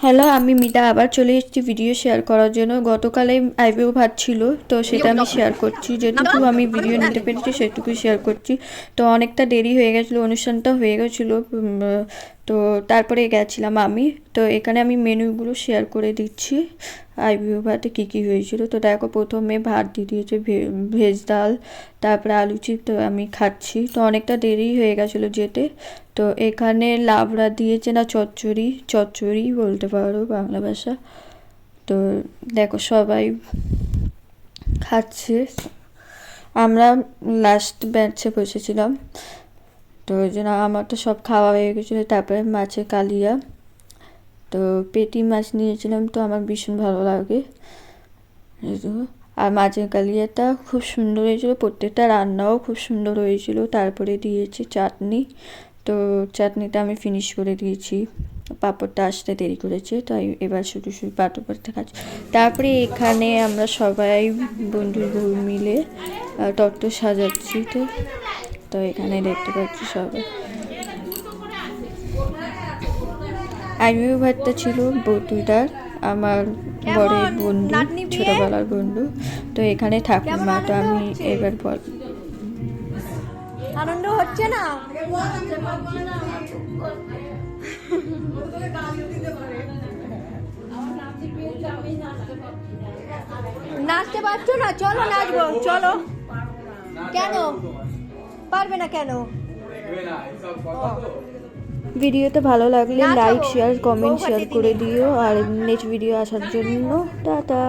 Hello, আমি মিতা আবার চলে এসেছি ভিডিও শেয়ার করার জন্য। গতকালে আইব্রো ভাত ছিল, তো সেটা আমি শেয়ার করছি। যেটুকু আমি ভিডিও নিতে পেরেছি সেটুকুই শেয়ার করছি। তো অনেকটা দেরি হয়ে গেছিলো, অনুষ্ঠানটা হয়ে গেছিলো। তো তারপরে গেছিলাম আমি। তো এখানে আমি মেনুগুলো শেয়ার করে দিচ্ছি। আইব্রো ভাতে কী কী হয়েছিল। তো দেখো, প্রথমে ভাত দিয়ে দিয়েছে, ভেজ ডাল, তারপরে আলু চিপ। তো আমি খাচ্ছি। তো অনেকটা দেরি হয়ে গেছিলো যেতে। তো এখানে লাবড়া দিয়েছে, না চচ্চড়ি, চচ্চড়ি বলতে পারো বাংলা ভাষা। তো দেখো সবাই খাচ্ছে। আমরা লাস্ট ব্যাচে বসেছিলাম, তো ওই জন্য আমার তো সব খাওয়া হয়ে গেছিলো। তারপরে মাছের কালিয়া, তো পেটি মাছ নিয়েছিলাম, তো আমার ভীষণ ভালো লাগে। আর মাছের কালিয়াটা খুব সুন্দর হয়েছিল, প্রত্যেকটা রান্নাও খুব সুন্দর হয়েছিল। তারপরে দিয়েছি চাটনি, তো চাটনিটা আমি ফিনিশ করে দিয়েছি। পাঁপড়টা আসতে দেরি করেছে, তাই এবার শুধু শুধু পাঁপড়টা খাচ্ছি। তারপরে এখানে আমরা সবাই বন্ধু মিলে তত্ত্ব সাজাচ্ছি। তো এখানে দেখতে পাচ্ছি সবাই। আইবুড়ো ভাতটা ছিল বৌদিটার, আমার বরের বন্ধু, ছোটবেলার বন্ধু। তো এখানে ঠাকুমা। তো আমি এবার বল আনন্দ হচ্ছে না? নাচতে পারছো না? চলো নাচবো, চলো। কেন পারবে না? কেন? ভিডিওটা ভালো লাগলে লাইক, শেয়ার, কমেন্ট শেয়ার করে দিও। আর নেক্সট ভিডিও আসার জন্য টাটা।